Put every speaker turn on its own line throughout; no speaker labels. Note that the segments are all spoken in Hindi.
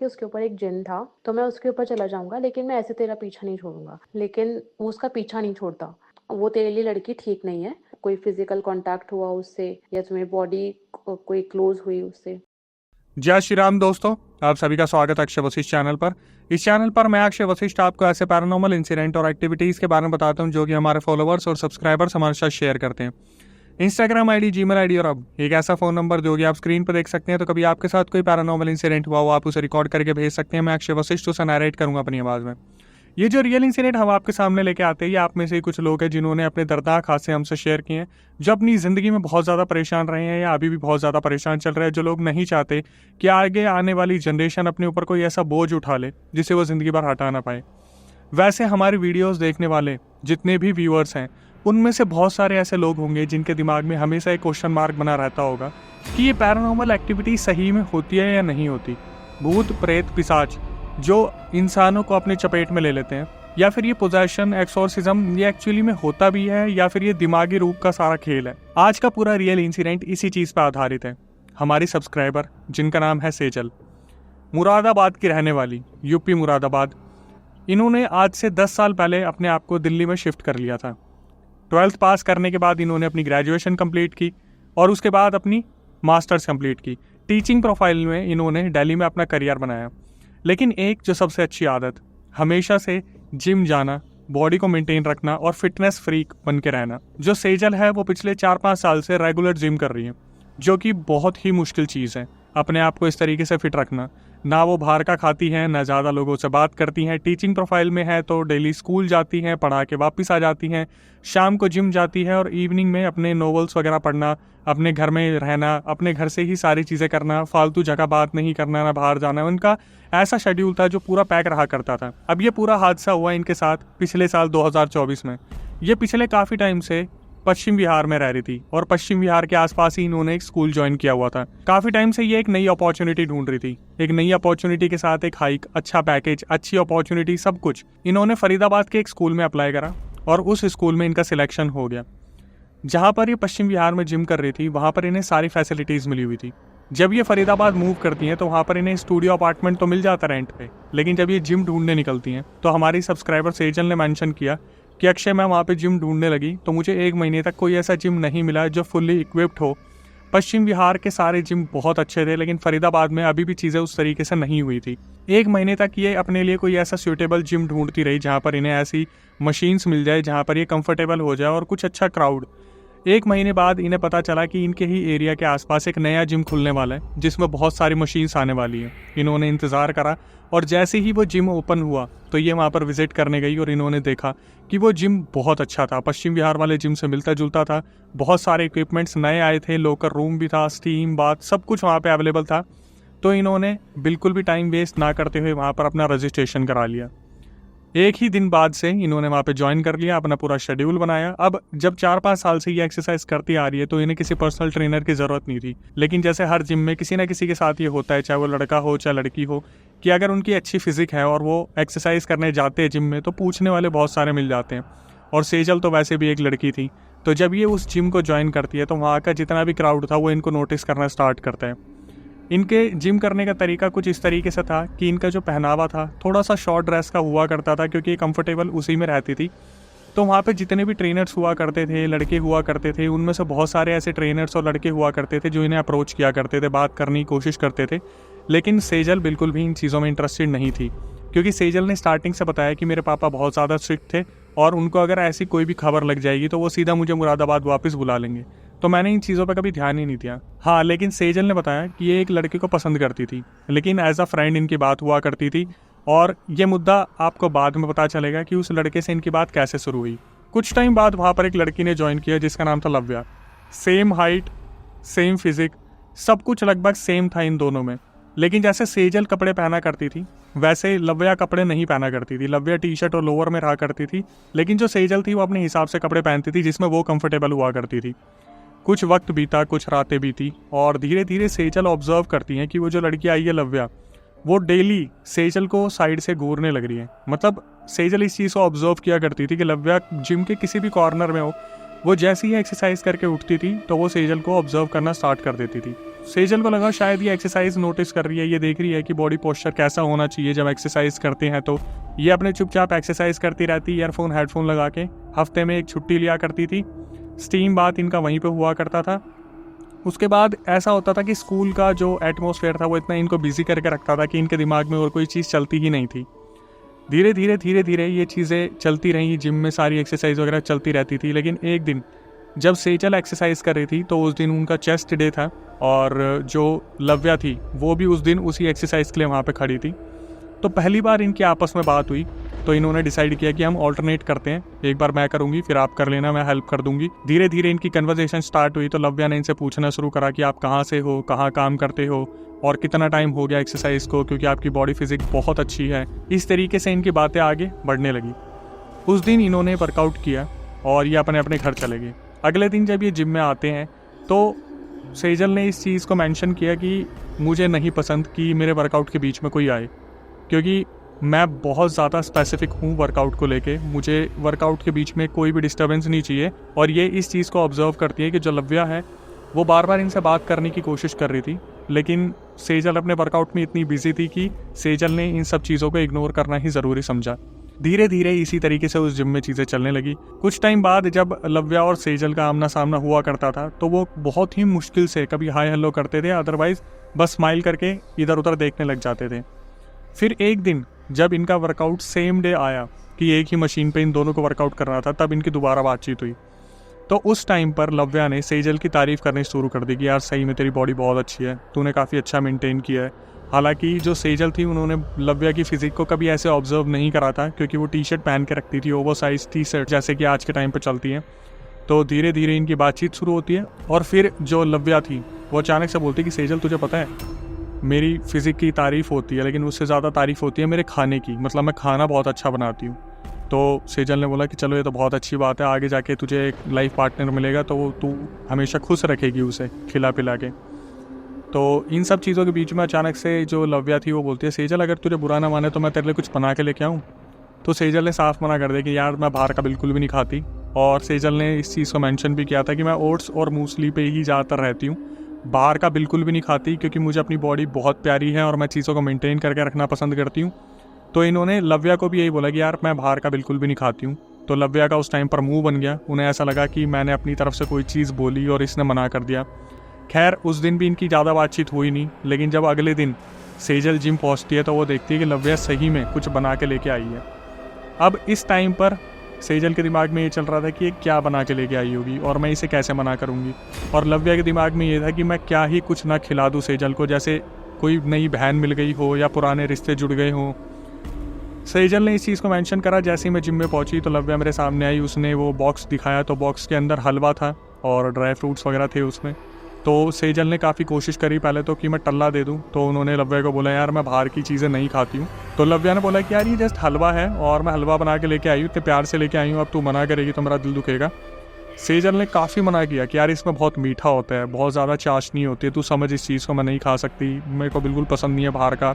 कि उसके ऊपर एक जिन था, तो मैं उसके ऊपर चला जाऊँगा, लेकिन मैं ऐसे तेरा पीछा नहीं छोड़ूँगा। लेकिन वो उसका पीछा नहीं छोड़ता। वो तेरे लिए लड़की ठीक नहीं है, कोई फ़िज़िकल कॉन्टैक्ट हुआ उससे या तुम्हें बॉडी कोई क्लोज़ हुई उससे।
जय श्री राम दोस्तों, आप सभी का स्वागत है अक्षय वशिष्ठ चैनल पर। इस चैनल पर मैं अक्षय वशिष्ठ आपको ऐसे पैरानॉर्मल इंसिडेंट और एक्टिविटीज़ के बारे में बताता हूं जो कि हमारे फॉलोअर्स और सब्सक्राइबर्स हमारे साथ शेयर करते हैं। इंस्टाग्राम आईडी, जीमेल आईडी और अब एक ऐसा फ़ोन नंबर जो कि आप स्क्रीन पर देख सकते हैं। तो कभी आपके साथ कोई पैरानॉर्मल इंसिडेंट हुआ हो, आप उसे रिकॉर्ड करके भेज सकते हैं। मैं अक्षय वशिष्ठ उसे नरेट करूँगा अपनी आवाज़ में। ये जो रियल इंसिडेंट हम आपके सामने लेके आते हैं, ये आप में से ही कुछ लोग हैं जिन्होंने अपने दर्दनाक हादसे हमसे शेयर किए हैं, जो अपनी ज़िंदगी में बहुत ज़्यादा परेशान रहे हैं या अभी भी बहुत ज़्यादा परेशान चल रहे हैं, जो लोग नहीं चाहते कि आगे आने वाली जनरेशन अपने ऊपर कोई ऐसा बोझ उठा ले जिसे वो ज़िंदगी भर हटा ना पाए। वैसे हमारी वीडियोस देखने वाले जितने भी व्यूअर्स हैं, उनमें से बहुत सारे ऐसे लोग होंगे जिनके दिमाग में हमेशा एक क्वेश्चन मार्क बना रहता होगा कि ये पैरानॉर्मल एक्टिविटी सही में होती है या नहीं होती। भूत, प्रेत, पिशाच जो इंसानों को अपने चपेट में ले लेते हैं, या फिर ये पोजेशन, एक्सोर्सिज्म, ये एक्चुअली में होता भी है या फिर ये दिमागी रूप का सारा खेल है। आज का पूरा रियल इंसिडेंट इसी चीज़ पर आधारित है। हमारी सब्सक्राइबर, जिनका नाम है सेजल, मुरादाबाद की रहने वाली, यूपी मुरादाबाद, इन्होंने आज से 10 साल पहले अपने आप को दिल्ली में शिफ्ट कर लिया था। 12th पास करने के बाद इन्होंने अपनी ग्रेजुएशन कंप्लीट की और उसके बाद अपनी मास्टर्स कंप्लीट की। टीचिंग प्रोफाइल में इन्होंने दिल्ली में अपना करियर बनाया। लेकिन एक जो सबसे अच्छी आदत, हमेशा से जिम जाना, बॉडी को मेंटेन रखना और फिटनेस फ्रीक बन के रहना। जो सेजल है वो पिछले 4-5 साल से रेगुलर जिम कर रही है, जो कि बहुत ही मुश्किल चीज़ है अपने आप को इस तरीके से फिट रखना। ना वो बाहर का खाती हैं, ना ज़्यादा लोगों से बात करती हैं। टीचिंग प्रोफाइल में है तो डेली स्कूल जाती हैं, पढ़ा के वापस आ जाती हैं, शाम को जिम जाती है और इवनिंग में अपने नॉवेल्स वगैरह पढ़ना, अपने घर में रहना, अपने घर से ही सारी चीज़ें करना, फालतू जगह बात नहीं करना, ना बाहर जाना। उनका ऐसा शेड्यूल था जो पूरा पैक रहा करता था। अब ये पूरा हादसा हुआ इनके साथ पिछले साल 2024 में। ये पिछले काफ़ी टाइम से पश्चिम बिहार में रह रही थी और पश्चिम बिहार के आसपास ही इन्होंने एक स्कूल ज्वाइन किया हुआ था। काफ़ी टाइम से ये एक नई अपॉर्चुनिटी ढूंढ रही थी। एक नई अपॉर्चुनिटी के साथ एक हाइक, अच्छा पैकेज, अच्छी अपॉर्चुनिटी, सब कुछ। इन्होंने फरीदाबाद के एक स्कूल में अप्लाई करा और उस स्कूल में इनका सिलेक्शन हो गया। जहाँ पर ये पश्चिम बिहार में जिम कर रही थी, वहाँ पर इन्हें सारी फैसिलिटीज़ मिली हुई थी। जब ये फरीदाबाद मूव करती हैं तो वहाँ पर इन्हें स्टूडियो अपार्टमेंट तो मिल जाता रेंट पे, लेकिन जब ये जिम ढूंढने निकलती हैं तो हमारी सब्सक्राइबर सेजल ने मेंशन किया कि अक्षय, मैं वहाँ पे जिम ढूंढने लगी तो मुझे 1 महीने तक कोई ऐसा जिम नहीं मिला जो फुल्ली इक्विप्ड हो। पश्चिम बिहार के सारे जिम बहुत अच्छे थे, लेकिन फरीदाबाद में अभी भी चीज़ें उस तरीके से नहीं हुई थी। 1 महीने तक ये अपने लिए कोई ऐसा सूटेबल जिम ढूंढती रही जहाँ पर इन्हें ऐसी मशीन्स मिल जाए जहाँ पर ये कंफर्टेबल हो जाए और कुछ अच्छा क्राउड। 1 महीने बाद इन्हें पता चला कि इनके ही एरिया के आसपास एक नया जिम खुलने वाला है जिसमें बहुत सारी मशीन्स आने वाली हैं। इन्होंने इंतज़ार करा और जैसे ही वो जिम ओपन हुआ तो ये वहाँ पर विजिट करने गई और इन्होंने देखा कि वो जिम बहुत अच्छा था, पश्चिम बिहार वाले जिम से मिलता जुलता था। बहुत सारे इक्विपमेंट्स नए आए थे, लॉकर रूम भी था, स्टीम बाथ, सब कुछ वहाँ पे अवेलेबल था। तो इन्होंने बिल्कुल भी टाइम वेस्ट ना करते हुए वहाँ पर अपना रजिस्ट्रेशन करा लिया। एक ही दिन बाद से इन्होंने वहाँ पे ज्वाइन कर लिया, अपना पूरा शेड्यूल बनाया। अब जब 4-5 साल से ये एक्सरसाइज करती आ रही है तो इन्हें किसी पर्सनल ट्रेनर की ज़रूरत नहीं थी। लेकिन जैसे हर जिम में किसी ना किसी के साथ ये होता है, चाहे वो लड़का हो चाहे लड़की हो, कि अगर उनकी अच्छी फिजिक है और वो एक्सरसाइज करने जाते हैं जिम में तो पूछने वाले बहुत सारे मिल जाते हैं। और सेजल तो वैसे भी एक लड़की थी, तो जब ये उस जिम को ज्वाइन करती है तो वहाँ का जितना भी क्राउड था वो इनको नोटिस करना स्टार्ट करता है। इनके जिम करने का तरीका कुछ इस तरीके से था कि इनका जो पहनावा था थोड़ा सा शॉर्ट ड्रेस का हुआ करता था, क्योंकि ये कंफर्टेबल उसी में रहती थी। तो वहाँ पे जितने भी ट्रेनर्स हुआ करते थे, लड़के हुआ करते थे, उनमें से बहुत सारे ऐसे ट्रेनर्स और लड़के हुआ करते थे जो इन्हें अप्रोच किया करते थे, बात करने की कोशिश करते थे। लेकिन सेजल बिल्कुल भी इन चीज़ों में इंटरेस्टेड नहीं थी, क्योंकि सेजल ने स्टार्टिंग से बताया कि मेरे पापा बहुत ज़्यादा स्ट्रिक्ट थे और उनको अगर ऐसी कोई भी खबर लग जाएगी तो वो सीधा मुझे मुरादाबाद वापस बुला लेंगे। तो मैंने इन चीज़ों पर कभी ध्यान ही नहीं दिया। हाँ, लेकिन सेजल ने बताया कि ये एक लड़के को पसंद करती थी, लेकिन एज अ फ्रेंड इनकी बात हुआ करती थी। और ये मुद्दा आपको बाद में पता चलेगा कि उस लड़के से इनकी बात कैसे शुरू हुई। कुछ टाइम बाद वहाँ पर एक लड़की ने ज्वाइन किया जिसका नाम था Lavya. Same height, same physique, सब कुछ लगभग सेम था इन दोनों में। लेकिन जैसे सेजल कपड़े पहना करती थी वैसे लव्या कपड़े नहीं पहना करती थी। लव्या टी शर्ट और लोअर में रहा करती थी, लेकिन जो सेजल थी वो अपने हिसाब से कपड़े पहनती थी जिसमें वो कंफर्टेबल हुआ करती थी। कुछ वक्त बीता, कुछ रातें बीती और धीरे धीरे सेजल ऑब्जर्व करती हैं कि वो जो लड़की आई है लव्या, वो डेली सेजल को साइड से घूरने लग रही है। मतलब सेजल इस चीज़ को ऑब्जर्व किया करती थी कि लव्या जिम के किसी भी कॉर्नर में हो, वो जैसे ही एक्सरसाइज करके उठती थी तो वो सेजल को ऑब्जर्व करना स्टार्ट कर देती थी। सेजल को लगा शायद ये एक्सरसाइज नोटिस कर रही है, ये देख रही है कि बॉडी पोस्चर कैसा होना चाहिए जब एक्सरसाइज करते हैं। तो ये अपने चुपचाप एक्सरसाइज करती रहती, ईयरफोन हेडफोन लगा के। हफ्ते में एक छुट्टी लिया करती थी। स्टीम बात इनका वहीं पे हुआ करता था। उसके बाद ऐसा होता था कि स्कूल का जो एटमॉस्फेयर था वो इतना इनको बिजी करके रखता था कि इनके दिमाग में और कोई चीज़ चलती ही नहीं थी। धीरे धीरे ये चीज़ें चलती रहीं, जिम में सारी एक्सरसाइज वगैरह चलती रहती थी। लेकिन एक दिन जब सेजल एक्सरसाइज कर रही थी तो उस दिन उनका चेस्ट डे था और जो लव्या थी वो भी उस दिन उसी एक्सरसाइज के लिए वहाँ पे खड़ी थी। तो पहली बार इनकी आपस में बात हुई तो इन्होंने डिसाइड किया कि हम ऑल्टरनेट करते हैं, एक बार मैं करूँगी फिर आप कर लेना, मैं हेल्प कर दूंगी। धीरे धीरे इनकी कन्वर्सेशन स्टार्ट हुई तो लव्या ने इनसे पूछना शुरू करा कि आप कहाँ से हो, कहाँ काम करते हो और कितना टाइम हो गया एक्सरसाइज को, क्योंकि आपकी बॉडी फिजिक बहुत अच्छी है। इस तरीके से इनकी बातें आगे बढ़ने लगी। उस दिन इन्होंने वर्कआउट किया और ये अपने अपने घर चले गए। अगले दिन जब ये जिम में आते हैं तो सेजल ने इस चीज़ को मेंशन किया कि मुझे नहीं पसंद कि मेरे वर्कआउट के बीच में कोई आए, क्योंकि मैं बहुत ज़्यादा स्पेसिफिक हूँ वर्कआउट को लेके। मुझे वर्कआउट के बीच में कोई भी डिस्टर्बेंस नहीं चाहिए। और ये इस चीज़ को ऑब्जर्व करती है कि जो लव्या है वो बार बार इनसे बात करने की कोशिश कर रही थी, लेकिन सेजल अपने वर्कआउट में इतनी बिजी थी कि सेजल ने इन सब चीज़ों को इग्नोर करना ही ज़रूरी समझा। धीरे धीरे इसी तरीके से उस जिम में चीज़ें चलने लगी। कुछ टाइम बाद जब लव्या और सेजल का आमना सामना हुआ करता था तो वो बहुत ही मुश्किल से कभी हाय हेलो करते थे, अदरवाइज बस स्माइल करके इधर उधर देखने लग जाते थे। फिर एक दिन जब इनका वर्कआउट सेम डे आया कि एक ही मशीन पे इन दोनों को वर्कआउट करना था, तब इनकी दोबारा बातचीत हुई। तो उस टाइम पर लव्या ने सेजल की तारीफ़ करनी शुरू कर दी कि यार सही में तेरी बॉडी बहुत अच्छी है, तूने काफ़ी अच्छा मेंटेन किया है। हालांकि जो सेजल थी उन्होंने लव्या की फिजिक को कभी ऐसे ऑब्जर्व नहीं करा था, क्योंकि वो टी शर्ट पहन के रखती थी, ओवर साइज टी शर्ट जैसे कि आज के टाइम पर चलती हैं। तो धीरे धीरे इनकी बातचीत शुरू होती है और फिर जो लव्या थी वो अचानक से बोलती कि सेजल तुझे पता है मेरी फिजिक की तारीफ़ होती है लेकिन उससे ज़्यादा तारीफ़ होती है मेरे खाने की, मतलब मैं खाना बहुत अच्छा बनाती हूँ। तो सेजल ने बोला कि चलो ये तो बहुत अच्छी बात है, आगे जाके तुझे एक लाइफ पार्टनर मिलेगा तो तू हमेशा खुश रखेगी उसे खिला पिला के। तो इन सब चीज़ों के बीच में अचानक से जो लव्या थी वो बोलती है सेजल अगर तुझे बुरा ना माने तो मैं तेरे लिए कुछ बना के लेके आऊँ। तो सेजल ने साफ मना कर दिया कि यार मैं बाहर का बिल्कुल भी नहीं खाती। और सेजल ने इस चीज़ को मेंशन भी किया था कि मैं ओट्स और मूसली पे ही ज़्यादातर रहती हूँ, बाहर का बिल्कुल भी नहीं खाती, क्योंकि मुझे अपनी बॉडी बहुत प्यारी है और मैं चीज़ों को मेंटेन करके रखना पसंद करती हूँ। तो इन्होंने लव्या को भी यही बोला कि यार मैं बाहर का बिल्कुल भी नहीं खाती हूँ। तो लव्या का उस टाइम पर मुंह बन गया, उन्हें ऐसा लगा कि मैंने अपनी तरफ से कोई चीज़ बोली और इसने मना कर दिया। खैर उस दिन भी इनकी ज़्यादा बातचीत हुई नहीं, लेकिन जब अगले दिन सेजल जिम पहुँचती है तो वो देखती है कि लव्या सही में कुछ बना के लेके आई है। अब इस टाइम पर सेजल के दिमाग में ये चल रहा था कि ये क्या बना के लेके आई होगी और मैं इसे कैसे मना करूँगी। और लव्या के दिमाग में ये था कि मैं क्या ही कुछ ना खिला दूँ सेजल को, जैसे कोई नई बहन मिल गई हो या पुराने रिश्ते जुड़ गए हों। सेजल ने इस चीज़ को मेंशन करा। जैसे ही मैं जिम में पहुंची तो लव्या मेरे सामने आई, उसने वो बॉक्स दिखाया तो बॉक्स के अंदर हलवा था और ड्राई फ्रूट्स वगैरह थे उसमें। तो सेजल ने काफ़ी कोशिश करी पहले तो कि मैं टल्ला दे दूं, तो उन्होंने लव्या को बोला यार मैं बाहर की चीज़ें नहीं खाती हूँ। तो लव्या ने बोला कि यार ये जस्ट हलवा है और मैं हलवा बना के लेके आई हूँ, इतने प्यार से लेके आई हूँ, अब तू मना करेगी तो मेरा दिल दुखेगा। सेजल ने काफ़ी मना किया कि यार इसमें बहुत मीठा होता है, बहुत ज़्यादा चाशनी होती है, तू समझ इस चीज़ को, मैं नहीं खा सकती, मेरे को बिल्कुल पसंद नहीं है बाहर का।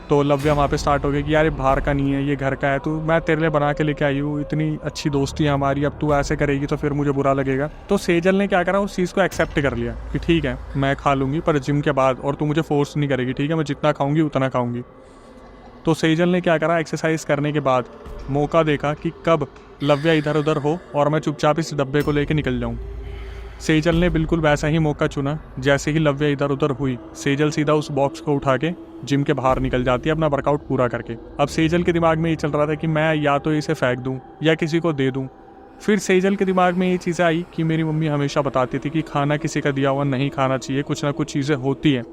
तो लव्या वहाँ पे स्टार्ट हो गई कि यार ये बाहर का नहीं है, ये घर का है, तू मैं तेरे लिए बना के लेके आई हूँ, इतनी अच्छी दोस्ती है हमारी, अब तू ऐसे करेगी तो फिर मुझे बुरा लगेगा। तो सेजल ने क्या करा, उस चीज़ को एक्सेप्ट कर लिया कि ठीक है मैं खा लूँगी पर जिम के बाद, और तू मुझे फोर्स नहीं करेगी, ठीक है मैं जितना खाऊँगी उतना खाऊँगी। तो सेजल ने क्या करा, एक्सरसाइज करने के बाद मौका देखा कि कब लव्या इधर उधर हो और मैं चुपचाप इस डब्बे को लेके निकल जाऊँ। सेजल ने बिल्कुल वैसा ही मौका चुना। जैसे ही लव्या इधर उधर हुई, सेजल सीधा उस बॉक्स को उठा के जिम के बाहर निकल जाती है अपना वर्कआउट पूरा करके। अब सेजल के दिमाग में ये चल रहा था कि मैं या तो इसे फेंक दूं या किसी को दे दूं। फिर सेजल के दिमाग में ये चीज़ें आई कि मेरी मम्मी हमेशा बताती थी कि खाना किसी का दिया हुआ नहीं खाना चाहिए, कुछ ना कुछ चीज़ें होती हैं।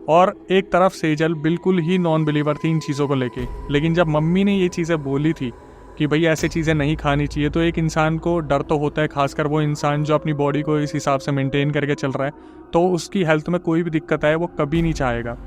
और एक तरफ सेजल बिल्कुल ही नॉन बिलीवर थी इन चीज़ों को लेके, लेकिन जब मम्मी ने ये चीज़ें बोली थी कि भाई ऐसे चीज़ें नहीं खानी चाहिए, तो एक इंसान को डर तो होता है, खासकर वो इंसान जो अपनी बॉडी को इस हिसाब से मेंटेन करके चल रहा है, तो उसकी हेल्थ में कोई भी दिक्कत आए वो कभी नहीं चाहेगा।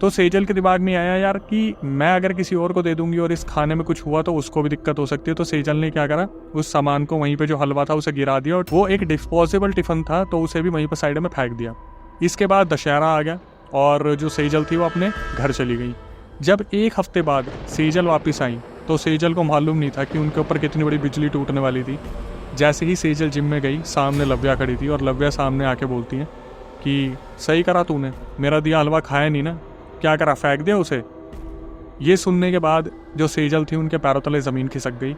तो सेजल के दिमाग में आया यार कि मैं अगर किसी और को दे दूंगी और इस खाने में कुछ हुआ तो उसको भी दिक्कत हो सकती है। तो सेजल ने क्या करा, उस सामान को वहीं पे जो हलवा था उसे गिरा दिया, और वो एक डिस्पोजेबल टिफिन था तो उसे भी वहीं पर साइड में फेंक दिया। इसके बाद दशहरा आ गया और जो सेजल थी वो अपने घर चली गई। जब एक हफ्ते बाद सेजल वापस आई तो सेजल को मालूम नहीं था कि उनके ऊपर कितनी बड़ी बिजली टूटने वाली थी। जैसे ही सेजल जिम में गई, सामने लव्या खड़ी थी और लव्या सामने आके बोलती है कि सही करा तूने, मेरा दिया हलवा खाया नहीं ना, क्या करा फेंक दिया उसे। ये सुनने के बाद जो सेजल थी उनके पैरों तले ज़मीन खिसक गई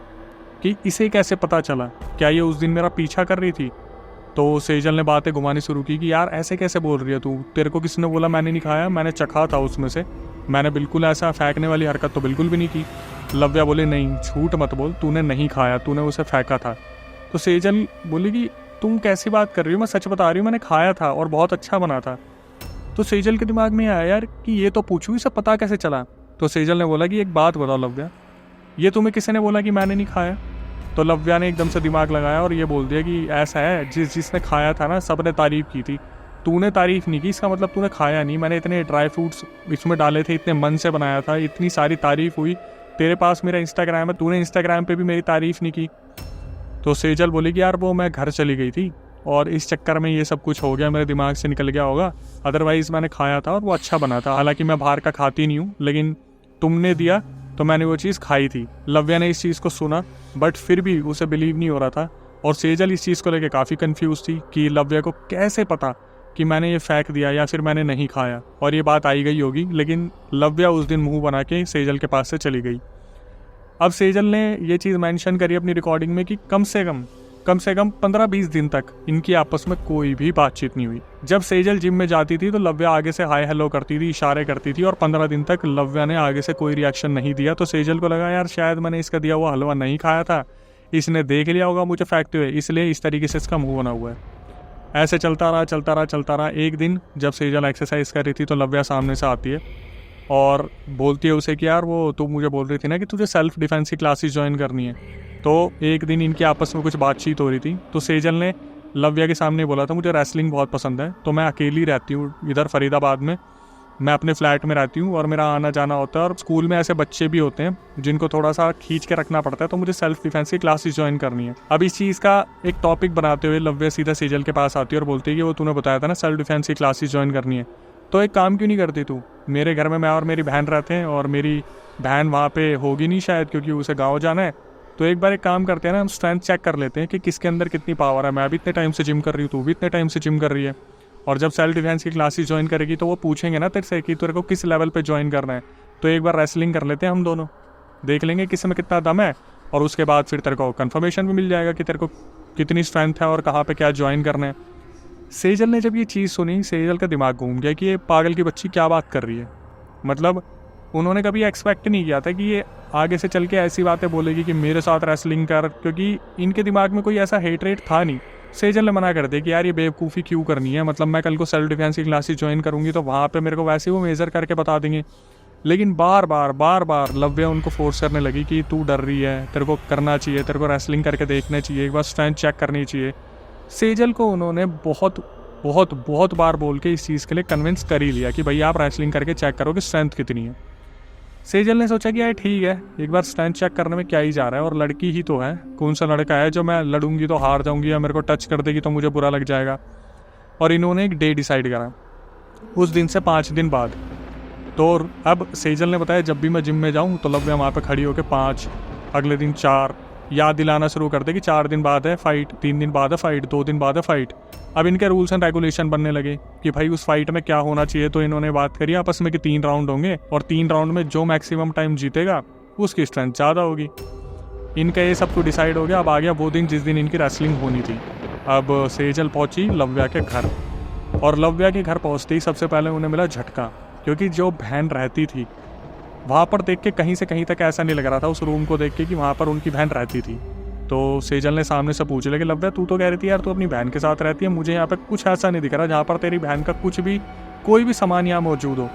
कि इसे कैसे पता चला, क्या ये उस दिन मेरा पीछा कर रही थी। तो सेजल ने बातें घुमानी शुरू की कि यार ऐसे कैसे बोल रही है तू, तेरे को किसने बोला मैंने नहीं खाया, मैंने चखा था उसमें से, मैंने बिल्कुल ऐसा फेंकने वाली हरकत तो बिल्कुल भी नहीं की। लव्या बोले नहीं झूठ मत बोल, तूने नहीं खाया, तूने उसे फेंका था। तो सेजल बोली कि तुम कैसी बात कर रही हो, मैं सच बता रही हूँ, मैंने खाया था और बहुत अच्छा बना था। तो सेजल के दिमाग में आया यार कि ये तो पूछूं इसे पता कैसे चला। तो सेजल ने बोला कि एक बात बताओ लव्या, ये तुम्हें किसी ने बोला कि मैंने नहीं खाया। तो लव्या ने एकदम से दिमाग लगाया और ये बोल दिया कि ऐसा है, जिसने खाया था ना सब ने तारीफ़ की थी, तूने तारीफ़ नहीं की, इसका मतलब तूने खाया नहीं। मैंने इतने ड्राई फ्रूट्स इसमें डाले थे, इतने मन से बनाया था, इतनी सारी तारीफ़ हुई, तेरे पास मेरा इंस्टाग्राम है, तूने इंस्टाग्राम पे भी मेरी तारीफ़ नहीं की। तो सेजल बोली कि यार वो मैं घर चली गई थी और इस चक्कर में ये सब कुछ हो गया, मेरे दिमाग से निकल गया होगा, अदरवाइज़ मैंने खाया था और वो अच्छा बना था। हालांकि मैं बाहर का खाती नहीं हूँ, लेकिन तुमने दिया तो मैंने वो चीज़ खाई थी। लव्या ने इस चीज़ को सुना बट फिर भी उसे बिलीव नहीं हो रहा था और सेजल इस चीज़ को लेकर काफ़ी कंफ्यूज थी कि लव्या को कैसे पता कि मैंने ये फेंक दिया या फिर मैंने नहीं खाया, और ये बात आई गई होगी। लेकिन लव्या उस दिन मुंह बना के सेजल के पास से चली गई। अब सेजल ने ये चीज़ मेंशन करी अपनी रिकॉर्डिंग में कि कम से कम 15-20 दिन तक इनकी आपस में कोई भी बातचीत नहीं हुई। जब सेजल जिम में जाती थी तो लव्या आगे से हाय हेलो करती थी, इशारे करती थी, और 15 दिन तक लव्या ने आगे से कोई रिएक्शन नहीं दिया। तो सेजल को लगा यार शायद मैंने इसका दिया हुआ हलवा नहीं खाया था, इसने देख लिया होगा मुझे फेंकते हुए, इसलिए इस तरीके से इसका मुंह बना हुआ है। ऐसे चलता रहा। एक दिन जब सेजल एक्सरसाइज कर रही थी तो लव्या सामने से आती है और बोलती है उसे कि यार वो तू मुझे बोल रही थी ना कि तुझे सेल्फ डिफेंस की क्लासेस ज्वाइन करनी है। तो एक दिन इनकी आपस में कुछ बातचीत हो रही थी तो सेजल ने लव्या के सामने बोला था मुझे रेसलिंग बहुत पसंद है, तो मैं अकेली रहती हूँ इधर फरीदाबाद में, मैं अपने फ्लैट में रहती हूँ और मेरा आना जाना होता है और स्कूल में ऐसे बच्चे भी होते हैं जिनको थोड़ा सा खींच के रखना पड़ता है, तो मुझे सेल्फ डिफेंस की क्लासेस ज्वाइन करनी है। अब इस चीज़ का एक टॉपिक बनाते हुए लव्या सीधा सेजल के पास आती है और बोलती है कि वो तूने बताया था ना सेल्फ डिफेंस की क्लासेस ज्वाइन करनी है, तो एक काम क्यों नहीं करती तू, मेरे घर में मैं और मेरी बहन रहते हैं और मेरी बहन वहाँ पे होगी नहीं शायद क्योंकि उसे गाँव जाना है, तो एक बार एक काम करते हैं ना, हम स्ट्रेंथ चेक कर लेते हैं कि किसके अंदर कितनी पावर है। मैं भी इतने टाइम से जिम कर रही हूँ, तू भी इतने टाइम से जिम कर रही है, और जब सेल्फ डिफेंस की क्लासेस ज्वाइन करेगी तो वो पूछेंगे ना तेरे से कि तेरे को किस लेवल पे ज्वाइन करना है, तो एक बार रेसलिंग कर लेते हैं हम दोनों, देख लेंगे किस में कितना दम है, और उसके बाद फिर तेरे को कन्फर्मेशन भी मिल जाएगा कि तेरे को कितनी स्ट्रेंथ है और कहाँ पर क्या ज्वाइन करना है। सेजल ने जब ये चीज़ सुनी, सेजल का दिमाग घूम गया कि ये पागल की बच्ची क्या बात कर रही है। मतलब उन्होंने कभी एक्सपेक्ट नहीं किया था कि ये आगे से चल के ऐसी बातें बोलेगी कि मेरे साथ रेसलिंग कर, क्योंकि इनके दिमाग में कोई ऐसा हेट रेट था नहीं। सेजल ने मना कर दिया कि यार ये बेवकूफ़ी क्यों करनी है, मतलब मैं कल को सेल्फ डिफेंस की क्लासेस ज्वाइन करूँगी तो वहाँ पे मेरे को वैसे ही वो मेज़र करके बता देंगे। लेकिन बार बार लव्या उनको फोर्स करने लगी कि तू डर रही है, तेरे को करना चाहिए, तेरे को रेसलिंग करके देखना चाहिए, एक बार स्ट्रेंथ चेक करनी चाहिए। सेजल को उन्होंने बहुत बार बोल के इस चीज़ के लिए कन्विंस कर ही लिया कि भैया आप रेसलिंग करके चेक करो कि स्ट्रेंथ कितनी है। सेजल ने सोचा कि यार ठीक है, एक बार स्ट्रेंथ चेक करने में क्या ही जा रहा है, और लड़की ही तो है, कौन सा लड़का है जो मैं लड़ूंगी तो हार जाऊंगी या मेरे को टच कर देगी तो मुझे बुरा लग जाएगा। और इन्होंने एक डे डिसाइड करा उस दिन से 5 दिन बाद। तो अब सेजल ने बताया जब भी मैं जिम में जाऊँ तो लव्या वहाँ पर खड़ी होकर 5, अगले दिन 4 याद दिलाना शुरू कर दे कि 4 दिन बाद है फाइट, 3 दिन बाद है फाइट, 2 दिन बाद है फाइट। अब इनके रूल्स एंड रेगुलेशन बनने लगे कि भाई उस फाइट में क्या होना चाहिए। तो इन्होंने बात करी आपस में कि 3 राउंड होंगे और 3 राउंड में जो मैक्सिमम टाइम जीतेगा उसकी स्ट्रेंथ ज़्यादा होगी। इनका ये सब तो डिसाइड हो गया। अब आ गया वो दिन जिस दिन इनकी रेसलिंग होनी थी। अब सेजल पहुंची लव्या के घर, और लव्या के घर पहुंचते ही सबसे पहले उन्हें मिला झटका, क्योंकि जो बहन रहती थी वहाँ पर देख के कहीं से कहीं तक ऐसा नहीं लग रहा था उस रूम को देख के कि वहाँ पर उनकी बहन रहती थी। तो सेजल ने सामने से पूछ लिया कि लव्या तू तो कह रही थी यार तू अपनी बहन के साथ रहती है, मुझे यहाँ पे कुछ ऐसा नहीं दिख रहा जहाँ पर तेरी बहन का कुछ भी कोई भी सामान यहाँ मौजूद हो।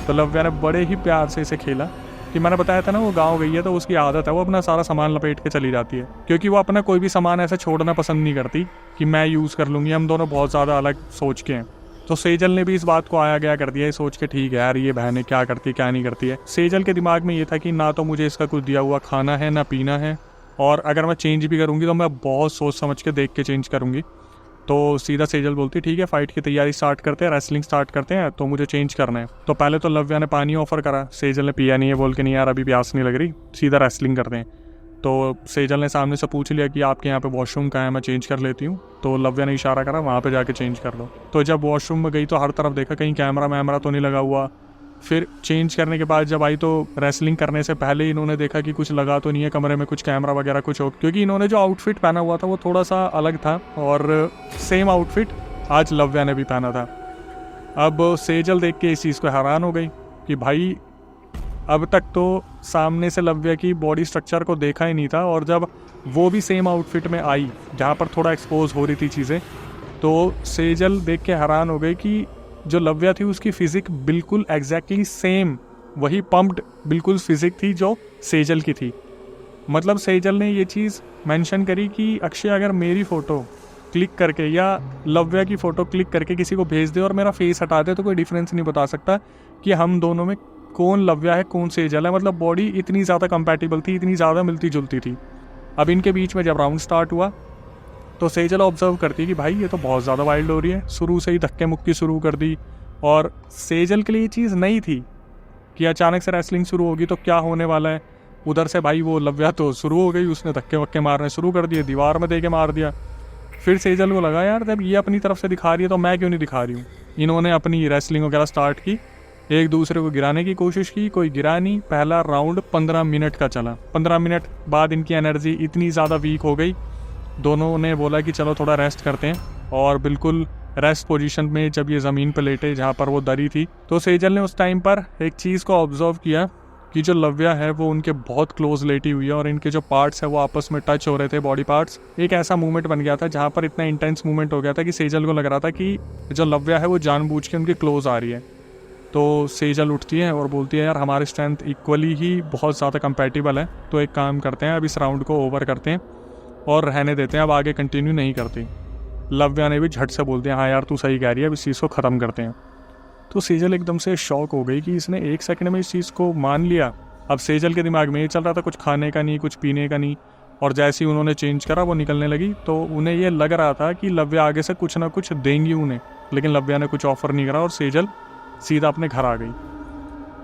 तो लव्या ने बड़े ही प्यार से इसे खेला कि मैंने बताया था ना वो गाँव गई है तो उसकी आदत है वो अपना सारा सामान लपेट के चली जाती है, क्योंकि वो अपना कोई भी सामान ऐसा छोड़ना पसंद नहीं करती कि मैं यूज़ कर लूँगी। हम दोनों बहुत ज़्यादा अलग सोच के हैं। तो सेजल ने भी इस बात को आया गया कर दिया, ये सोच के ठीक है यार ये बहनें क्या करती क्या नहीं करती है। सेजल के दिमाग में ये था कि ना तो मुझे इसका कुछ दिया हुआ खाना है ना पीना है, और अगर मैं चेंज भी करूँगी तो मैं बहुत सोच समझ के देख के चेंज करूँगी। तो सीधा सेजल बोलती ठीक है फाइट की तैयारी स्टार्ट करते हैं, रेसलिंग स्टार्ट करते हैं, तो मुझे चेंज करना है। तो पहले तो लव्या ने पानी ऑफर करा, सेजल ने पिया नहीं है बोल के नहीं यार अभी प्यास नहीं लग रही, सीधा रेसलिंग करते हैं। तो सेजल ने सामने से पूछ लिया कि आपके यहाँ पे वॉशरूम कहाँ है, मैं चेंज कर लेती हूँ। तो लव्या ने इशारा करा वहाँ पे जाके चेंज कर लो। तो जब वॉशरूम में गई तो हर तरफ देखा कहीं कैमरा वैमरा तो नहीं लगा हुआ। फिर चेंज करने के बाद जब आई तो रेसलिंग करने से पहले इन्होंने देखा कि कुछ लगा तो नहीं है कमरे में, कुछ कैमरा वगैरह कुछ हो, क्योंकि इन्होंने जो आउटफिट पहना हुआ था वो थोड़ा सा अलग था और सेम आउटफिट आज लव्या ने भी पहना था। अब सेजल देख के इस चीज़ को हैरान हो गई कि भाई अब तक तो सामने से लव्या की बॉडी स्ट्रक्चर को देखा ही नहीं था, और जब वो भी सेम आउटफिट में आई जहाँ पर थोड़ा एक्सपोज हो रही थी चीज़ें, तो सेजल देख के हैरान हो गई कि जो लव्या थी उसकी फिजिक बिल्कुल एग्जैक्टली सेम वही पम्प्ड बिल्कुल फिजिक थी जो सेजल की थी। मतलब सेजल ने ये चीज़ मेंशन करी कि अक्षय अगर मेरी फ़ोटो क्लिक करके या लव्या की फ़ोटो क्लिक करके किसी को भेज दे और मेरा फेस हटा दे तो कोई डिफरेंस नहीं बता सकता कि हम दोनों में कौन लव्या है कौन सेजल है। मतलब बॉडी इतनी ज़्यादा कंपैटिबल थी, इतनी ज़्यादा मिलती जुलती थी। अब इनके बीच में जब राउंड स्टार्ट हुआ तो सेजल ऑब्जर्व करती है कि भाई ये तो बहुत ज़्यादा वाइल्ड हो रही है, शुरू से ही धक्के मुक्की शुरू कर दी। और सेजल के लिए ये चीज़ नई थी कि अचानक से रेसलिंग शुरू होगी तो क्या होने वाला है। उधर से भाई वो लव्या तो शुरू हो गई, उसने धक्के वक्के मारने शुरू कर दिए, दीवार में दे के मार दिया। फिर सेजल को लगा यार जब ये अपनी तरफ से दिखा रही है तो मैं क्यों नहीं दिखा रही हूँ। इन्होंने अपनी रेसलिंग वगैरह स्टार्ट की, एक दूसरे को गिराने की कोशिश की, कोई गिरा नहीं। पहला राउंड 15 मिनट का चला। 15 मिनट बाद इनकी एनर्जी इतनी ज़्यादा वीक हो गई, दोनों ने बोला कि चलो थोड़ा रेस्ट करते हैं। और बिल्कुल रेस्ट पोजीशन में जब ये ज़मीन पर लेटे जहाँ पर वो दरी थी, तो सेजल ने उस टाइम पर एक चीज़ को ऑब्जर्व किया कि जो लव्या है वो उनके बहुत क्लोज लेटी हुई है और इनके जो पार्ट्स है वो आपस में टच हो रहे थे, बॉडी पार्ट्स। एक ऐसा मूवमेंट बन गया था जहाँ पर इतना इंटेंस मूवमेंट हो गया था कि सेजल को लग रहा था कि जो लव्या है वो जानबूझ के उनके क्लोज आ रही है। तो सेजल उठती है और बोलती है यार हमारी स्ट्रेंथ इक्वली ही बहुत ज़्यादा कंपैटिबल है, तो एक काम करते हैं अब इस राउंड को ओवर करते हैं और रहने देते हैं, अब आगे कंटिन्यू नहीं करती। लव्या ने भी झट से बोल दिया हाँ यार तू सही कह रही है, अब इस चीज़ को ख़त्म करते हैं। तो सेजल एकदम से शॉक हो गई कि इसने एक सेकंड में इस चीज़ को मान लिया। अब सेजल के दिमाग में ये चल रहा था कुछ खाने का नहीं, कुछ पीने का नहीं, और जैसे ही उन्होंने चेंज करा वो निकलने लगी तो उन्हें ये लग रहा था कि लव्या आगे से कुछ ना कुछ देंगी उन्हें, लेकिन लव्या ने कुछ ऑफर नहीं करा और सेजल सीधा अपने घर आ गई।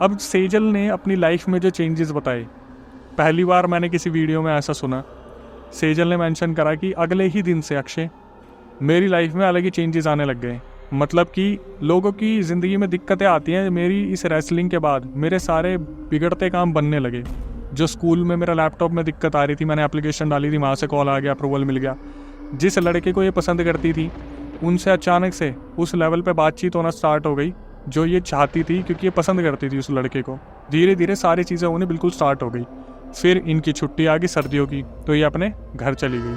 अब सेजल ने अपनी लाइफ में जो चेंजेस बताए, पहली बार मैंने किसी वीडियो में ऐसा सुना। सेजल ने मेंशन करा कि अगले ही दिन से अक्षय मेरी लाइफ में अलग ही चेंजेस आने लग गए। मतलब कि लोगों की ज़िंदगी में दिक्कतें आती हैं, मेरी इस रेसलिंग के बाद मेरे सारे बिगड़ते काम बनने लगे। जो स्कूल में मेरा लैपटॉप में दिक्कत आ रही थी, मैंने एप्लीकेशन डाली थी, वहाँ से कॉल आ गया, अप्रूवल मिल गया। जिस लड़के को ये पसंद करती थी उनसे अचानक से उस लेवल पे बातचीत होना स्टार्ट हो गई जो ये चाहती थी, क्योंकि ये पसंद करती थी उस लड़के को। धीरे धीरे सारी चीज़ें उन्हें बिल्कुल स्टार्ट हो गई। फिर इनकी छुट्टी आ गई सर्दियों की, तो ये अपने घर चली गई।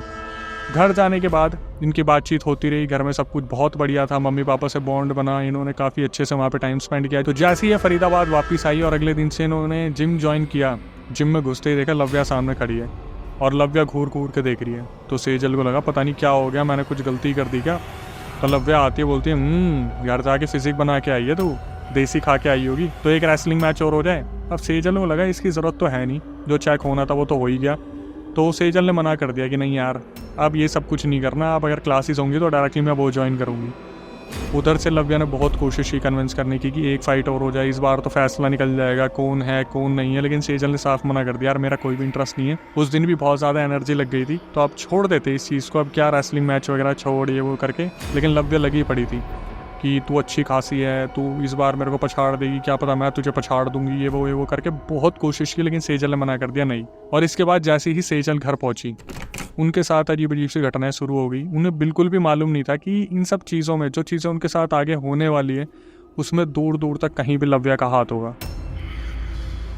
घर जाने के बाद इनकी बातचीत होती रही, घर में सब कुछ बहुत बढ़िया था, मम्मी पापा से बॉन्ड बना, इन्होंने काफ़ी अच्छे से वहाँ पे टाइम स्पेंड किया। तो जैसे ही ये फरीदाबाद वापस आई और अगले दिन से इन्होंने जिम ज्वाइन किया, जिम में घुसते ही देखा लव्या सामने खड़ी है और लव्या घूर घूर के देख रही है। तो सेजल को लगा पता नहीं क्या हो गया, मैंने कुछ गलती कर दी क्या। तो लव्या आती है बोलती है घर जाके फिजिक बना के आई है तू, देसी खा के आई होगी, तो एक रेसलिंग मैच और हो जाए। अब सेजल को लगा इसकी ज़रूरत तो है नहीं, जो चेक होना था वो तो हो ही गया। तो सेजल ने मना कर दिया कि नहीं यार अब ये सब कुछ नहीं करना, अब अगर क्लासेस होंगी तो डायरेक्टली मैं वो ज्वाइन करूँगी। उधर से लव्या ने बहुत कोशिश की कन्विंस करने की कि एक फ़ाइट और हो जाए, इस बार तो फैसला निकल जाएगा कौन है कौन नहीं है, लेकिन सेजल ने साफ मना कर दिया यार मेरा कोई भी इंटरेस्ट नहीं है। उस दिन भी बहुत ज़्यादा एनर्जी लग गई थी, तो आप छोड़ देते इस चीज़ को, अब क्या रेसलिंग मैच वगैरह छोड़ ये वो करके। लेकिन लव्या लगी पड़ी थी कि तू अच्छी खासी है, तू इस बार मेरे को पछाड़ देगी, क्या पता मैं तुझे पछाड़ दूंगी, ये वो करके बहुत कोशिश की, लेकिन सेजल ने मना कर दिया नहीं। और इसके बाद जैसे ही सेजल घर पहुंची उनके साथ अजीब अजीब सी घटनाएं शुरू हो गई। उन्हें बिल्कुल भी मालूम नहीं था कि इन सब चीज़ों में जो चीज़ें उनके साथ आगे होने वाली है उसमें दूर दूर तक कहीं भी लव्या का हाथ होगा।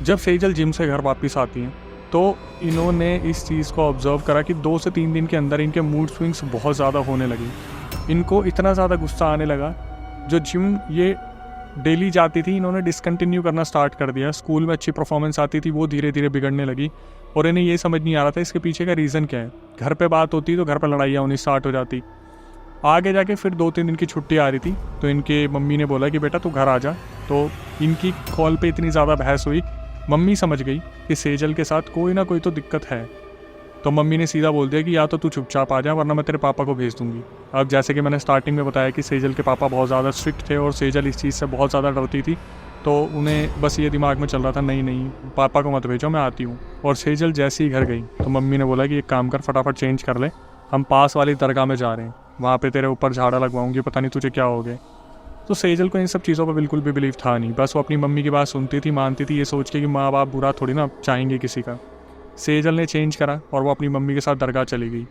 जब सेजल जिम से घर वापस आती हैं तो इन्होंने इस चीज़ को ऑब्जर्व करा कि 2 से 3 दिन के अंदर इनके मूड स्विंग्स बहुत ज़्यादा होने लगी। इनको इतना ज़्यादा गुस्सा आने लगा, जो जिम ये डेली जाती थी इन्होंने डिसकंटिन्यू करना स्टार्ट कर दिया। स्कूल में अच्छी परफॉर्मेंस आती थी वो धीरे धीरे बिगड़ने लगी और इन्हें ये समझ नहीं आ रहा था इसके पीछे का रीज़न क्या है। घर पे बात होती तो घर पे लड़ाइयाँ होनी स्टार्ट हो जाती। आगे जाके फिर 2-3 दिन की छुट्टी आ रही थी तो इनके मम्मी ने बोला कि बेटा तू घर आ जा। तो इनकी कॉल पे इतनी ज़्यादा बहस हुई, मम्मी समझ गई कि सेजल के साथ कोई ना कोई तो दिक्कत है। तो मम्मी ने सीधा बोल दिया कि या तो तू चुपचाप आ जा वरना मैं तेरे पापा को भेज दूंगी। अब जैसे कि मैंने स्टार्टिंग में बताया कि सेजल के पापा बहुत ज़्यादा स्ट्रिक्ट थे और सेजल इस चीज़ से बहुत ज़्यादा डरती थी, तो उन्हें बस ये दिमाग में चल रहा था नहीं नहीं पापा को मत भेजो, मैं आती हूँ। और सेजल जैसे ही घर गई तो मम्मी ने बोला कि एक काम कर, फटाफट चेंज कर ले, हम पास वाली दरगाह में जा रहे हैं, वहाँ पे तेरे ऊपर झाड़ा लगवाऊंगी, पता नहीं तुझे क्या हो गया। तो सेजल को इन सब चीज़ों पर बिल्कुल भी बिलीव था नहीं, बस वो अपनी मम्मी की बात सुनती थी, मानती थी, ये सोच के कि माँ बाप बुरा थोड़ी ना चाहेंगे किसी का। सेजल ने चेंज करा और वो अपनी मम्मी के साथ दरगाह चली गई।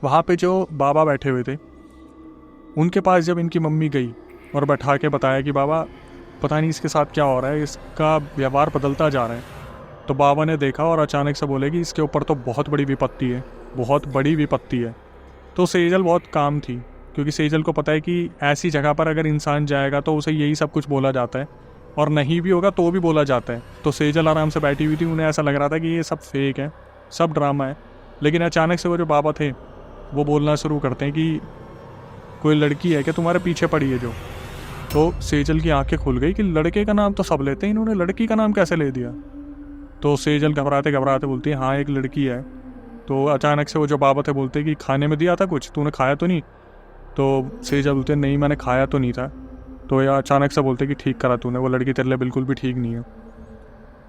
वहाँ पे जो बाबा बैठे हुए थे उनके पास जब इनकी मम्मी गई और बैठा के बताया कि बाबा पता नहीं इसके साथ क्या हो रहा है, इसका व्यवहार बदलता जा रहा है, तो बाबा ने देखा और अचानक से बोले कि इसके ऊपर तो बहुत बड़ी विपत्ति है, बहुत बड़ी विपत्ति है। तो सेजल बहुत काम थी, क्योंकि सेजल को पता है कि ऐसी जगह पर अगर इंसान जाएगा तो उसे यही सब कुछ बोला जाता है, और नहीं भी होगा तो भी बोला जाता है। तो सेजल आराम से बैठी हुई थी, उन्हें ऐसा लग रहा था कि ये सब फेक है, सब ड्रामा है। लेकिन अचानक से वो जो बाबा थे वो बोलना शुरू करते हैं कि कोई लड़की है क्या तुम्हारे पीछे पड़ी है जो। तो सेजल की आंखें खुल गई कि लड़के का नाम तो सब लेते हैं, इन्होंने लड़की का नाम कैसे ले दिया। तो सेजल घबराते घबराते बोलती है हाँ एक लड़की है। तो अचानक से वो जो बाबा थे बोलते कि खाने में दिया था कुछ, तूने खाया तो नहीं। तो सेजल बोलते नहीं मैंने खाया तो नहीं था। तो या अचानक से बोलते कि ठीक करा तूने, वो लड़की तेरे लिए बिल्कुल भी ठीक नहीं है।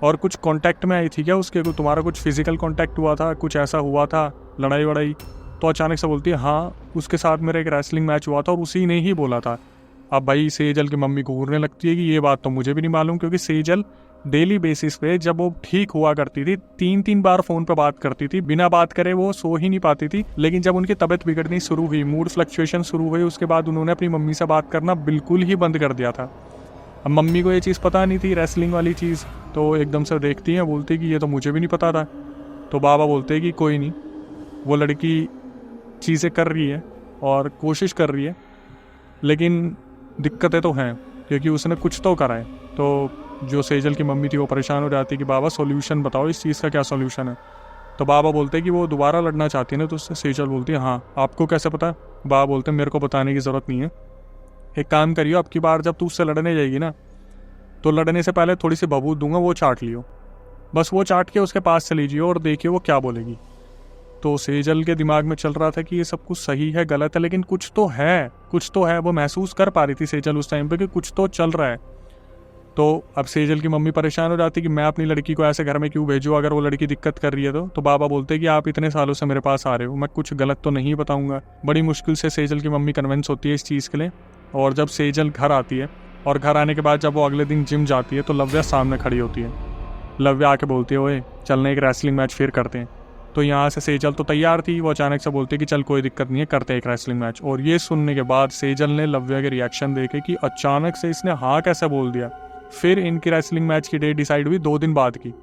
और कुछ कांटेक्ट में आई थी क्या उसके, तुम्हारा कुछ फिजिकल कांटेक्ट हुआ था, कुछ ऐसा हुआ था, लड़ाई वड़ाई। तो अचानक से बोलती है हाँ उसके साथ मेरा एक रेसलिंग मैच हुआ था और उसी ने ही बोला था। अब भाई सेजल की मम्मी घूरने लगती है कि ये बात तो मुझे भी नहीं मालूम, क्योंकि सेजल डेली बेसिस पे जब वो ठीक हुआ करती थी 3-3 बार फ़ोन पे बात करती थी, बिना बात करे वो सो ही नहीं पाती थी। लेकिन जब उनकी तबीयत बिगड़नी शुरू हुई, मूड फ्लक्चुएशन शुरू हुई, उसके बाद उन्होंने अपनी मम्मी से बात करना बिल्कुल ही बंद कर दिया था। अब मम्मी को ये चीज़ पता नहीं थी, रेसलिंग वाली चीज़, तो एकदम से देखती हैं, बोलती कि ये तो मुझे भी नहीं पता था। तो बाबा बोलते हैं कि कोई नहीं, वो लड़की चीज़ें कर रही है और कोशिश कर रही है, लेकिन दिक्कतें तो हैं क्योंकि उसने कुछ तो करा है। तो जो सेजल की मम्मी थी वो परेशान हो जाती कि बाबा सॉल्यूशन बताओ, इस चीज़ का क्या सॉल्यूशन है। तो बाबा बोलते हैं कि वो दोबारा लड़ना चाहती है ना। तो उससे सेजल बोलती है हाँ आपको कैसे पता। बाबा बोलते हैं मेरे को बताने की ज़रूरत नहीं है, एक काम करियो, अब की बार जब तू उससे लड़ने जाएगी ना तो लड़ने से पहले थोड़ी सी बबूत दूंगा, वो चाट लियो, बस वो चाट के उसके पास चली जाइए और देखिए वो क्या बोलेगी। तो सेजल के दिमाग में चल रहा था कि ये सब कुछ सही है गलत है, लेकिन कुछ तो है, कुछ तो है। वो महसूस कर पा रही थी सेजल उस टाइम पे कि कुछ तो चल रहा है। तो अब सेजल की मम्मी परेशान हो जाती कि मैं अपनी लड़की को ऐसे घर में क्यों भेजूँ अगर वो लड़की दिक्कत कर रही है। तो बाबा बोलते कि आप इतने सालों से मेरे पास आ रहे हो, मैं कुछ गलत तो नहीं बताऊंगा। बड़ी मुश्किल से सेजल की मम्मी कन्विंस होती है इस चीज़ के लिए। और जब सेजल घर आती है और घर आने के बाद जब वो अगले दिन जिम जाती है तो लव्या सामने खड़ी होती है। लव्या आके बोलती है ओए चलने एक रेसलिंग मैच फिर करते हैं। तो यहाँ से सेजल तो तैयार थी, वो अचानक से बोलती है कि चल कोई दिक्कत नहीं है, करते हैं एक रेसलिंग मैच। और ये सुनने के बाद सेजल ने लव्या के रिएक्शन देखे कि अचानक से इसने हाँ कैसे बोल दिया। फिर इनकी रेसलिंग मैच की डेट डिसाइड हुई 2 दिन बाद की।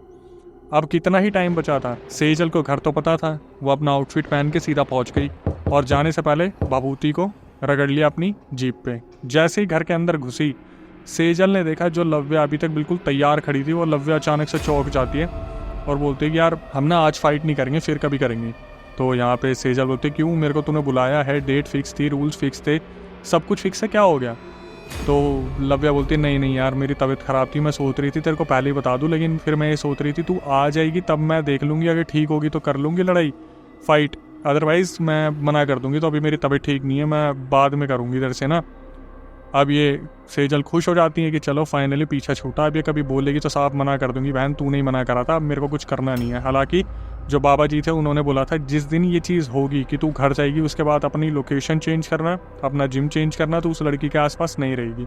अब कितना ही टाइम बचा था, सेजल को घर तो पता था, वो अपना आउटफिट पहन के सीधा पहुंच गई और जाने से पहले बबूती को रगड़ लिया अपनी जीप पे। जैसे ही घर के अंदर घुसी सेजल ने देखा जो लव्या अभी तक बिल्कुल तैयार खड़ी थी, वो लव्या अचानक से चौंक जाती है और बोलती है कि यार हम ना आज फाइट नहीं करेंगे, फिर कभी करेंगे। तो यहाँ पे सेजल बोलते क्यों, मेरे को तूने बुलाया है, डेट फिक्स थी, रूल्स फिक्स थे, सब कुछ फिक्स है, क्या हो गया। तो लव्या बोलती नहीं नहीं यार मेरी तबीयत ख़राब थी, मैं सोच रही थी तेरे को पहले ही बता दूं, लेकिन फिर मैं ये सोच रही थी तू आ जाएगी तब मैं देख लूँगी, अगर ठीक होगी तो कर लूँगी लड़ाई फाइट, अदरवाइज़ मैं मना कर दूँगी। तो अभी मेरी तबीयत ठीक नहीं है, मैं बाद में करूँगी इधर से ना। अब ये सेजल खुश हो जाती है कि चलो फाइनली पीछा छूटा, अब ये कभी बोलेगी तो साफ मना कर दूंगी, बहन तू नहीं मना करा था, अब मेरे को कुछ करना नहीं है। हालांकि जो बाबा जी थे उन्होंने बोला था जिस दिन ये चीज़ होगी कि तू घर जाएगी उसके बाद अपनी लोकेशन चेंज करना, अपना जिम चेंज करना, तो उस लड़की के आसपास नहीं रहेगी।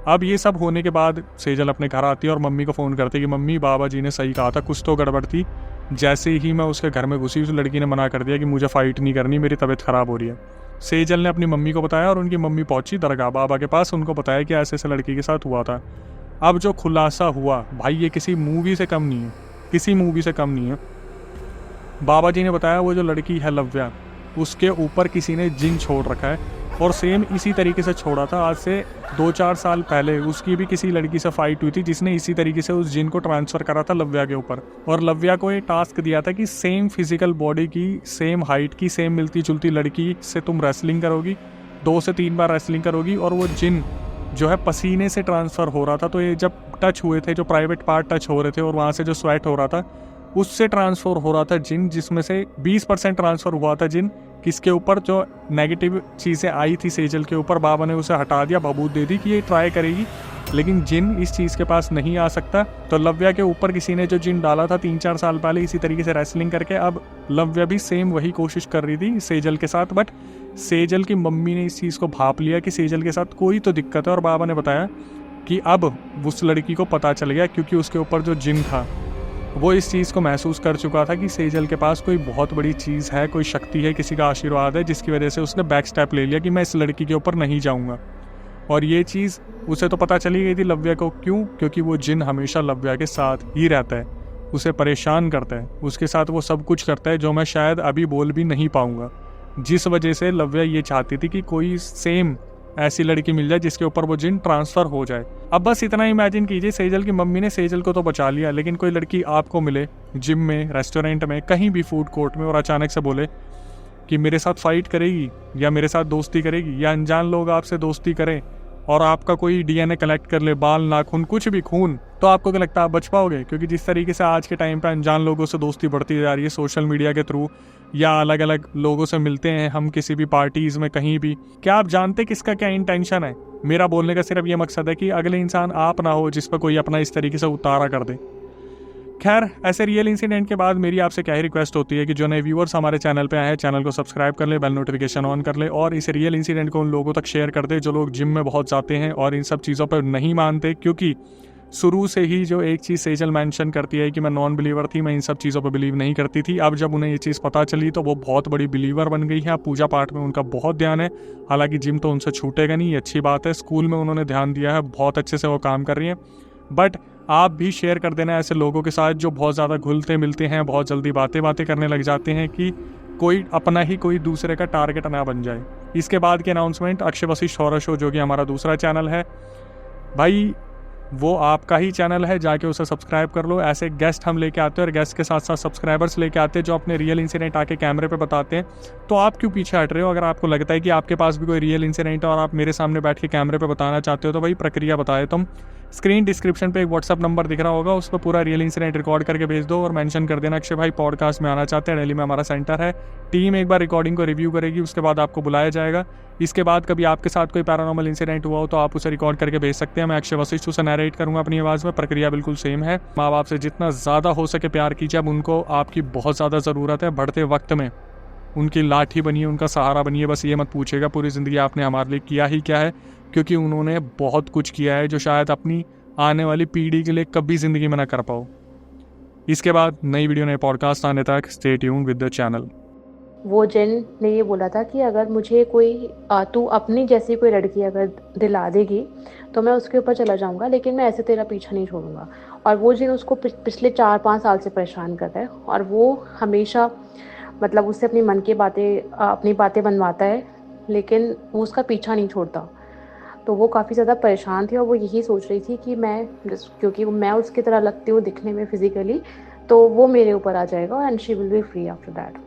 अब ये सब होने के बाद सेजल अपने घर आती है और मम्मी को फ़ोन करती है कि मम्मी बाबा जी ने सही कहा था, कुछ तो गड़बड़ थी। जैसे ही मैं उसके घर में घुसी उस लड़की ने मना कर दिया कि मुझे फ़ाइट नहीं करनी, मेरी तबीयत ख़राब हो रही है। सेजल ने अपनी मम्मी को बताया और उनकी मम्मी पहुंची दरगाह बाबा के पास, उनको बताया कि ऐसे ऐसे लड़की के साथ हुआ था। अब जो खुलासा हुआ भाई ये किसी मूवी से कम नहीं है, किसी मूवी से कम नहीं है। बाबा जी ने बताया वो जो लड़की है लव्या, उसके ऊपर किसी ने जिन छोड़ रखा है और सेम इसी तरीके से छोड़ा था। आज से 2-4 साल पहले उसकी भी किसी लड़की से फाइट हुई थी जिसने इसी तरीके से उस जिन को ट्रांसफ़र करा था लव्या के ऊपर। और लव्या को ये टास्क दिया था कि सेम फिजिकल बॉडी की, सेम हाइट की, सेम मिलती जुलती लड़की से तुम रेसलिंग करोगी, 2 से 3 बार रेसलिंग करोगी। और वो जिन जो है पसीने से ट्रांसफ़र हो रहा था, तो ये जब टच हुए थे, जो प्राइवेट पार्ट टच हो रहे थे और वहाँ से जो स्वेट हो रहा था उससे ट्रांसफ़र हो रहा था जिन, जिसमें से 20% ट्रांसफ़र हुआ था जिन किसके ऊपर, जो नेगेटिव चीज़ें आई थी सेजल के ऊपर, बाबा ने उसे हटा दिया, बबूत दे दी कि ये ट्राई करेगी लेकिन जिन इस चीज़ के पास नहीं आ सकता। तो लव्या के ऊपर किसी ने जो जिन डाला था 3-4 साल पहले इसी तरीके से रेसलिंग करके, अब लव्या भी सेम वही कोशिश कर रही थी सेजल के साथ। बट सेजल की मम्मी ने इस चीज़ को भाप लिया कि सेजल के साथ कोई तो दिक्कत है, और बाबा ने बताया कि अब उस लड़की को पता चल गया, क्योंकि उसके ऊपर जो जिन था वो इस चीज़ को महसूस कर चुका था कि सेजल के पास कोई बहुत बड़ी चीज़ है, कोई शक्ति है, किसी का आशीर्वाद है, जिसकी वजह से उसने बैक स्टेप ले लिया कि मैं इस लड़की के ऊपर नहीं जाऊंगा। और ये चीज़ उसे तो पता चली गई थी लव्या को। क्यों? क्योंकि वो जिन हमेशा लव्या के साथ ही रहता है, उसे परेशान करता है, उसके साथ वो सब कुछ करता है जो मैं शायद अभी बोल भी नहीं पाऊंगा। जिस वजह से लव्या ये चाहती थी कि कोई सेम ऐसी लड़की मिल जाए जिसके ऊपर वो जिन ट्रांसफ़र हो जाए। अब बस इतना इमेजिन कीजिए, सेजल की मम्मी ने सेजल को तो बचा लिया, लेकिन कोई लड़की आपको मिले जिम में, रेस्टोरेंट में, कहीं भी फूड कोर्ट में, और अचानक से बोले कि मेरे साथ फाइट करेगी या मेरे साथ दोस्ती करेगी, या अनजान लोग आपसे दोस्ती करें और आपका कोई डीएनए कलेक्ट कर ले, बाल, नाखून, कुछ भी, खून, तो आपको क्या लगता है आप बच पाओगे? क्योंकि जिस तरीके से आज के टाइम पे अनजान लोगों से दोस्ती बढ़ती जा रही है सोशल मीडिया के थ्रू, या अलग अलग लोगों से मिलते हैं हम किसी भी पार्टीज़ में, कहीं भी, क्या आप जानते किसका क्या इंटेंशन है? मेरा बोलने का सिर्फ ये मकसद है कि अगले इंसान आप ना हो जिस पर कोई अपना इस तरीके से उतारा कर दे। खैर, ऐसे रियल इंसिडेंट के बाद मेरी आपसे क्या ही रिक्वेस्ट होती है कि जो नए व्यूअर्स हमारे चैनल पे आए हैं, चैनल को सब्सक्राइब कर ले, बेल नोटिफिकेशन ऑन कर ले, और इस रियल इंसिडेंट को उन लोगों तक शेयर कर दे जो लोग जिम में बहुत जाते हैं और इन सब चीज़ों पर नहीं मानते। क्योंकि शुरू से ही जो एक चीज़ सेजल मेंशन करती है कि मैं नॉन बिलीवर थी, मैं इन सब चीज़ों पर बिलीव नहीं करती थी, अब जब उन्हें ये चीज़ पता चली तो वो बहुत बड़ी बिलीवर बन गई है। अब पूजा पाठ में उनका बहुत ध्यान है, हालांकि जिम तो उनसे छूटेगा नहीं, ये अच्छी बात है। स्कूल में उन्होंने ध्यान दिया है, बहुत अच्छे से वो काम कर रही हैं। बट आप भी शेयर कर देना ऐसे लोगों के साथ जो बहुत ज़्यादा घुलते मिलते हैं, बहुत जल्दी बातें करने लग जाते हैं, कि कोई अपना ही कोई दूसरे का टारगेट ना बन जाए। इसके बाद की announcement, Akshay Vashishtha horror show जो कि हमारा दूसरा चैनल है, भाई वो आपका ही चैनल है, जाके उसे सब्सक्राइब कर लो। ऐसे गेस्ट हम लेके आते हैं और गेस्ट के साथ साथ सब्सक्राइबर्स लेके आते हैं जो अपने रियल इंसिडेंट आके कैमरे पे बताते हैं। तो आप क्यों पीछे हट रहे हो? अगर आपको लगता है कि आपके पास भी कोई रियल इंसिडेंट है और आप मेरे सामने बैठ के कैमरे पे बताना चाहते हो, तो भाई प्रक्रिया बताए तुम। स्क्रीन डिस्क्रिप्शन पे एक व्हाट्सअप नंबर दिख रहा होगा, उस पर पूरा रियल इंसिडेंट रिकॉर्ड करके भेज दो और मेंशन कर देना अक्षय भाई पॉडकास्ट में आना चाहते हैं, दिल्ली में हमारा सेंटर है। टीम एक बार रिकॉर्डिंग को रिव्यू करेगी, उसके बाद आपको बुलाया जाएगा। इसके बाद कभी आपके साथ कोई पैरानॉर्मल इंसिडेंट हुआ हो तो आप उसे रिकॉर्ड करके भेज सकते हैं। मैं अक्षय वशिष्ठ उसे नरेट करूंगा अपनी आवाज़ में। प्रक्रिया बिल्कुल सेम है। माँ बाप से जितना ज़्यादा हो सके प्यार कीजिए, अब उनको आपकी बहुत ज़्यादा ज़रूरत है। बढ़ते वक्त में उनकी लाठी बनिए, उनका सहारा बनिए। बस ये मत पूछेगा पूरी ज़िंदगी आपने हमारे लिए किया ही क्या है, क्योंकि उन्होंने बहुत कुछ किया है जो शायद अपनी आने वाली पीढ़ी के लिए कभी ज़िंदगी में ना कर पाओ। इसके बाद नई वीडियो, नए पॉडकास्ट आने तक stay tuned with the channel.
वो जिन ने ये बोला था कि अगर मुझे कोई तू अपनी जैसी कोई लड़की अगर दिला देगी तो मैं उसके ऊपर चला जाऊंगा, लेकिन मैं ऐसे तेरा पीछा नहीं छोड़ूंगा। और वो जिन उसको पिछले 4-5 साल से परेशान कर रहा है, और वो हमेशा मतलब उससे अपनी मन की बातें अपनी बातें बनवाता है, लेकिन वो उसका पीछा नहीं छोड़ता। तो वो काफ़ी ज़्यादा परेशान थी और वो यही सोच रही थी कि क्योंकि मैं उसकी तरह लगती हूँ दिखने में फिज़िकली, तो वो मेरे ऊपर आ जाएगा and she will be free after that.